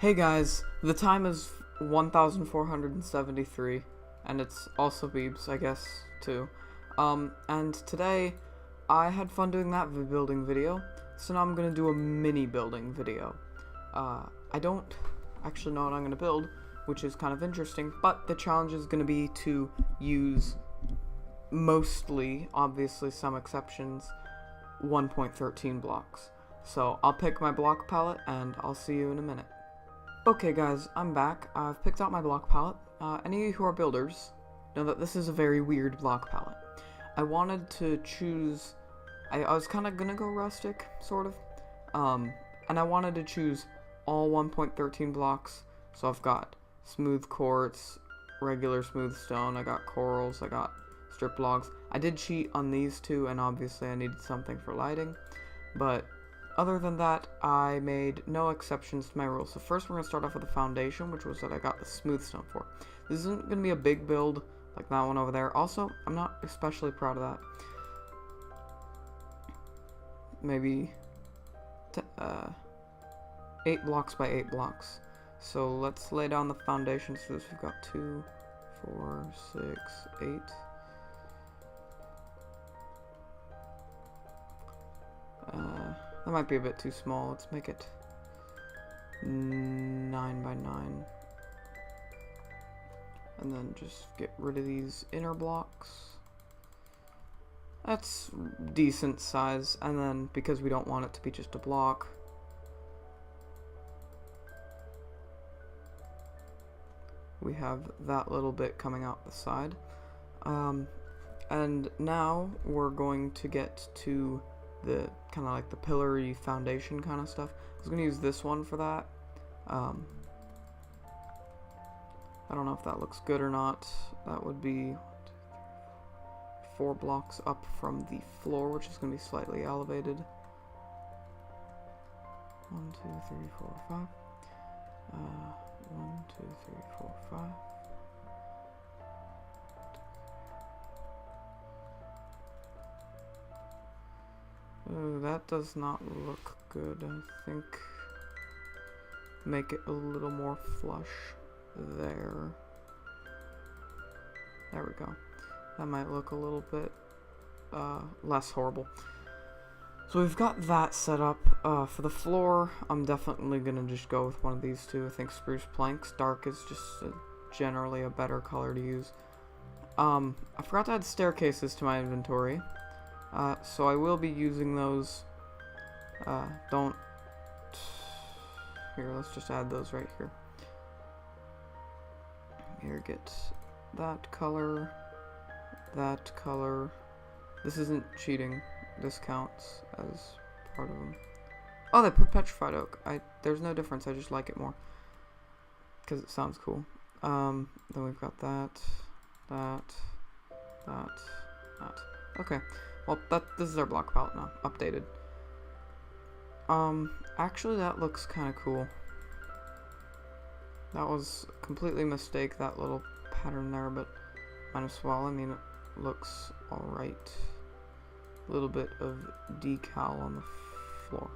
Hey guys, the time is 1473, and it's also Byybz, I guess, too. And today, I had fun doing that building video, so now I'm gonna do a mini building video. I don't actually know what I'm gonna build, which is kind of interesting, but the challenge is gonna be to use mostly, obviously some exceptions, 1.13 blocks. So I'll pick my block palette, and I'll see you in a minute. Okay guys, I'm back. I've picked out my block palette. Any of you who are builders know that this is a very weird block palette. I wanted to choose... I was kind of gonna go rustic, sort of. And I wanted to choose all 1.13 blocks. So I've got smooth quartz, regular smooth stone, I got corals, I got strip logs. I did cheat on these two, and obviously I needed something for lighting. But other than that, I made no exceptions to my rules. So first we're going to start off with the foundation, which was that I got the smooth stone for. This isn't going to be a big build like that one over there. Also, I'm not especially proud of that. Maybe 8 blocks by 8 blocks. So let's lay down the foundation. So we've got 2, 4, 6, 8. That might be a bit too small. Let's make it 9 by 9. And then just get rid of these inner blocks. That's decent size. And then, because we don't want it to be just a block, we have that little bit coming out the side. And now we're going to get to the kind of like the pillory foundation kind of stuff. I was going to use this one for that. I don't know if that looks good or not. That would be 4 blocks up from the floor, which is going to be slightly elevated. 1, 2, 3, 4, 5. 1, 2, 3, 4, 5. That does not look good. I think make it a little more flush there. There we go. That might look a little bit less horrible. So we've got that set up. For the floor, I'm definitely gonna just go with one of these two. I think spruce planks. Dark is just generally a better color to use. I forgot to add staircases to my inventory. So I will be using those. Here, let's just add those right here. Here, get that color, that color. This isn't cheating. This counts as part of them. Oh, they put petrified oak. There's no difference. I just like it more because it sounds cool. Then we've got that. Okay. Well, this is our block palette now, updated. Actually that looks kind of cool. That was completely a mistake, that little pattern there, but might as well. I mean, it looks alright. A little bit of decal on the floor.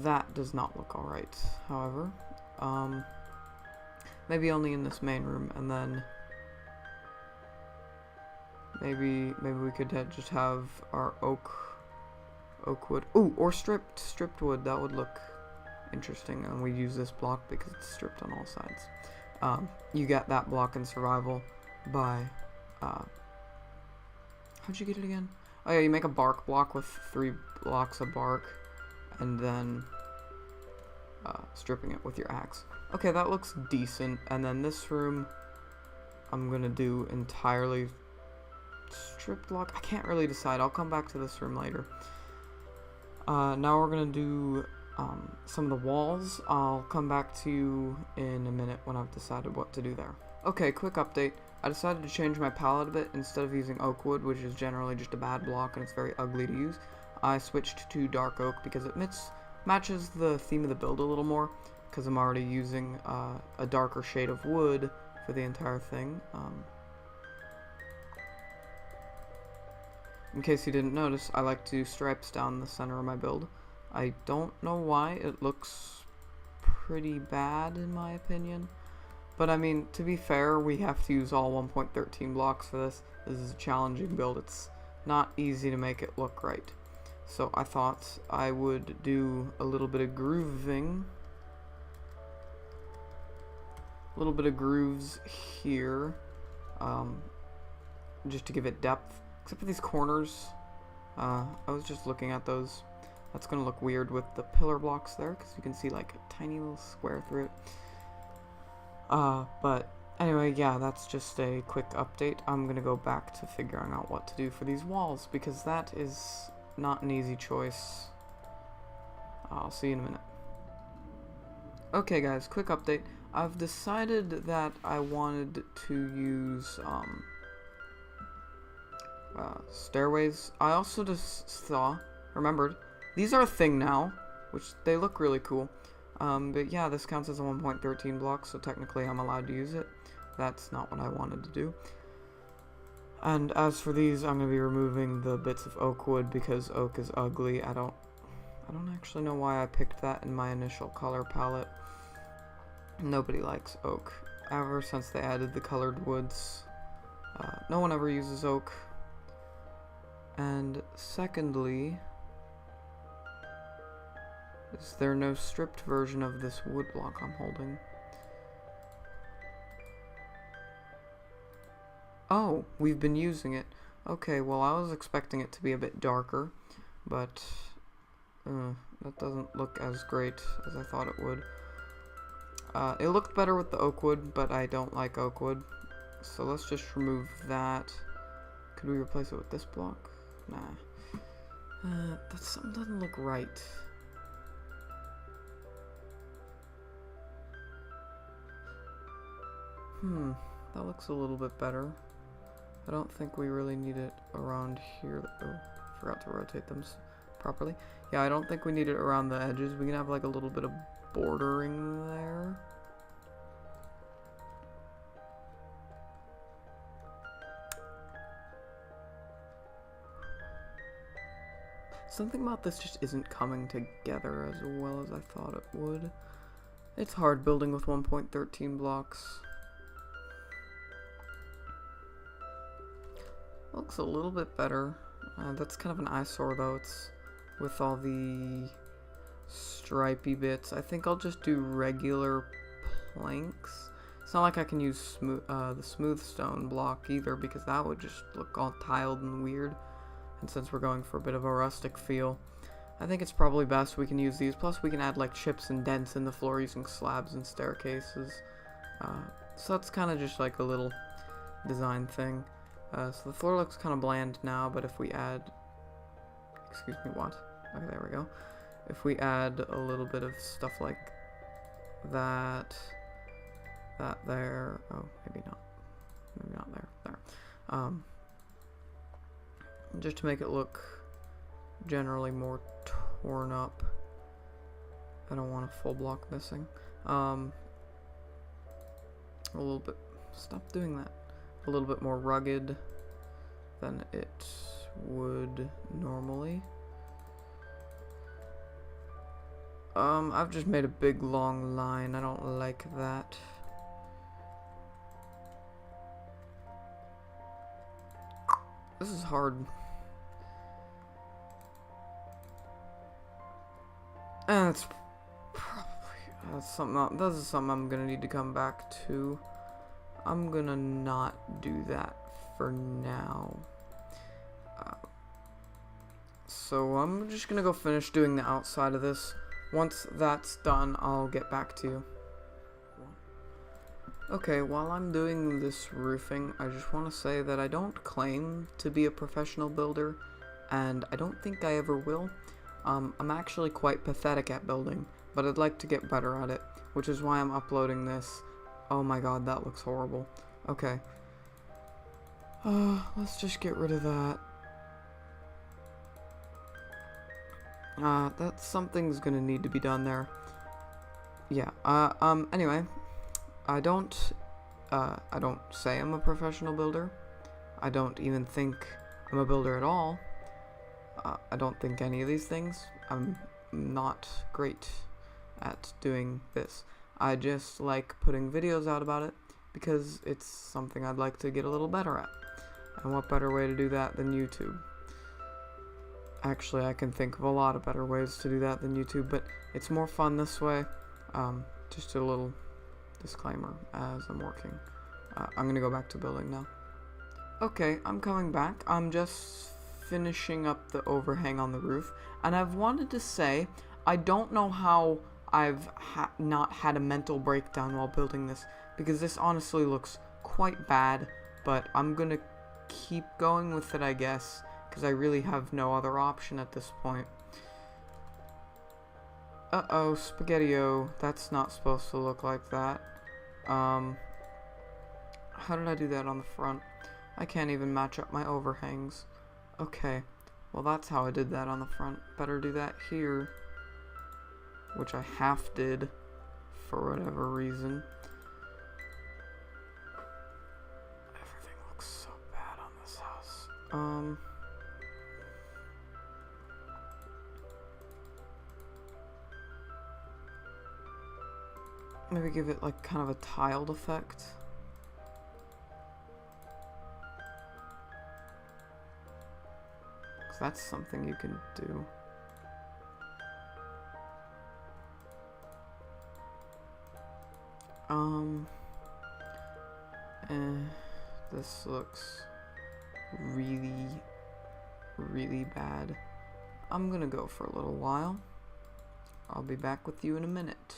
That does not look alright, however. Maybe only in this main room, and then Maybe we could just have our oak wood. Ooh, or stripped wood. That would look interesting. And we use this block because it's stripped on all sides. You get that block in survival by how'd you get it again? Oh yeah, you make a bark block with 3 blocks of bark, and then stripping it with your axe. Okay, that looks decent. And then this room, I'm gonna do entirely strip block. I can't really decide. I'll come back to this room later. Now we're gonna do some of the walls. I'll come back to you in a minute when I've decided what to do there. Okay, quick update. I decided to change my palette a bit. Instead of using oak wood, which is generally just a bad block and it's very ugly to use, I switched to dark oak because it matches the theme of the build a little more, because I'm already using a darker shade of wood for the entire thing. In case you didn't notice, I like to do stripes down the center of my build. I don't know why, it looks pretty bad in my opinion. But I mean, to be fair, we have to use all 1.13 blocks for this. This is a challenging build. It's not easy to make it look right. So I thought I would do a little bit of grooving. A little bit of grooves here. Just to give it depth. Except for these corners. I was just looking at those. That's going to look weird with the pillar blocks there, because you can see like a tiny little square through it. But anyway, yeah, that's just a quick update. I'm going to go back to figuring out what to do for these walls, because that is not an easy choice. I'll see you in a minute. Okay guys, quick update. I've decided that I wanted to use stairways. I also just remembered, these are a thing now, which they look really cool. But yeah, this counts as a 1.13 block, so technically I'm allowed to use it. That's not what I wanted to do. And as for these, I'm going to be removing the bits of oak wood because oak is ugly. I don't actually know why I picked that in my initial color palette. Nobody likes oak. Ever since they added the colored woods, no one ever uses oak. And secondly, is there no stripped version of this wood block I'm holding? Oh, we've been using it. Okay, well I was expecting it to be a bit darker, but that doesn't look as great as I thought it would. It looked better with the oak wood, but I don't like oak wood, so let's just remove that. Could we replace it with this block? Nah. Something doesn't look right. That looks a little bit better. I don't think we really need it around here. Oh, forgot to rotate them properly. Yeah, I don't think we need it around the edges. We can have like a little bit of bordering there. Something about this just isn't coming together as well as I thought it would. It's hard building with 1.13 blocks. Looks a little bit better. That's kind of an eyesore though. It's with all the stripy bits. I think I'll just do regular planks. It's not like I can use the smooth stone block either, because that would just look all tiled and weird. And since we're going for a bit of a rustic feel, I think it's probably best we can use these. Plus we can add like chips and dents in the floor using slabs and staircases. So that's kind of just like a little design thing. So the floor looks kind of bland now, but if we add, excuse me, what? Okay, there we go. If we add a little bit of stuff like that there, oh, maybe not there, just to make it look generally more torn up. I don't want a full block missing. A little bit, stop doing that. A little bit more rugged than it would normally. I've just made a big long line. I don't like that. This is hard. And it's probably this is something I'm gonna need to come back to. I'm gonna not do that for now. So I'm just gonna go finish doing the outside of this. Once that's done, I'll get back to you. Okay, while I'm doing this roofing, I just want to say that I don't claim to be a professional builder, and I don't think I ever will. I'm actually quite pathetic at building, but I'd like to get better at it, which is why I'm uploading this. Oh my god, that looks horrible. Okay. Let's just get rid of that. Something's gonna need to be done there. Yeah, anyway. I don't say I'm a professional builder. I don't even think I'm a builder at all. I don't think any of these things. I'm not great at doing this. I just like putting videos out about it because it's something I'd like to get a little better at. And what better way to do that than YouTube? Actually, I can think of a lot of better ways to do that than YouTube, but it's more fun this way. Just a little disclaimer as I'm working. I'm gonna go back to building now. Okay, I'm coming back. I'm just finishing up the overhang on the roof, and I've wanted to say, I don't know how I've not had a mental breakdown while building this, because this honestly looks quite bad, but I'm gonna keep going with it, I guess, because I really have no other option at this point. Uh-oh, Spaghetti-O. That's not supposed to look like that. How did I do that on the front? I can't even match up my overhangs. Okay, well that's how I did that on the front. Better do that here, which I half did for whatever reason. Everything looks so bad on this house. Maybe give it like kind of a tiled effect. Because that's something you can do. This looks really, really bad. I'm gonna go for a little while. I'll be back with you in a minute.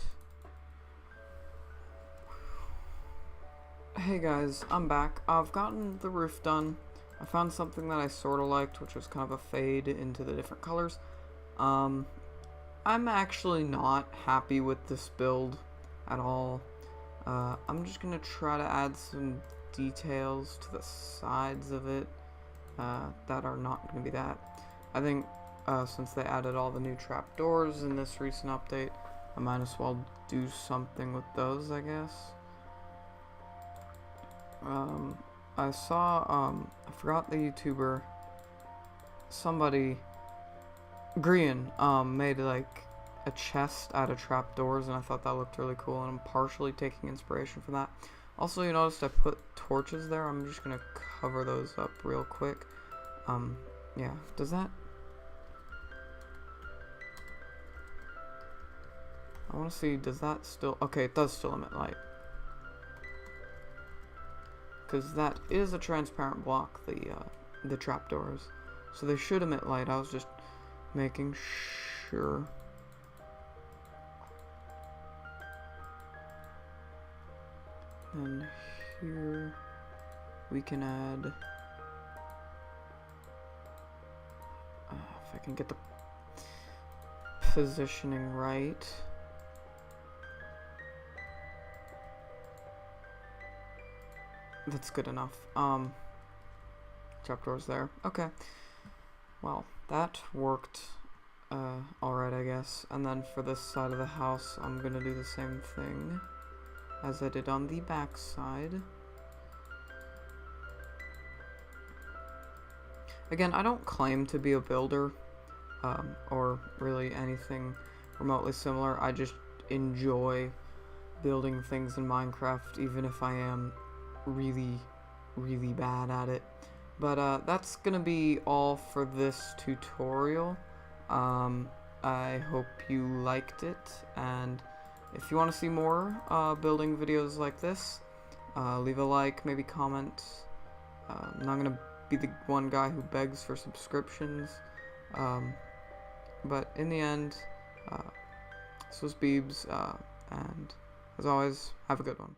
Hey guys, I'm back. I've gotten the roof done. I found something that I sort of liked, which was kind of a fade into the different colors. I'm actually not happy with this build at all. I'm just gonna try to add some details to the sides of it that are not gonna be that. I think since they added all the new trapdoors in this recent update, I might as well do something with those, I guess. I saw, I forgot the YouTuber, somebody, Grian, made like a chest out of trapdoors, and I thought that looked really cool, and I'm partially taking inspiration from that. Also, you noticed I put torches there. I'm just gonna cover those up real quick. Yeah, does that? I want to see, does that still, okay, it does still emit light. Because that is a transparent block, the trapdoors. So they should emit light. I was just making sure. And here we can add, if I can get the positioning right. That's good enough. Trapdoors there. Okay. Well, that worked alright, I guess. And then for this side of the house, I'm gonna do the same thing as I did on the back side. Again, I don't claim to be a builder, or really anything remotely similar. I just enjoy building things in Minecraft, even if I am really, really bad at it. But that's gonna be all for this tutorial. I hope you liked it, and if you want to see more building videos like this, leave a like, maybe comment. I'm not gonna be the one guy who begs for subscriptions, but in the end, this was Byybz, and as always, have a good one.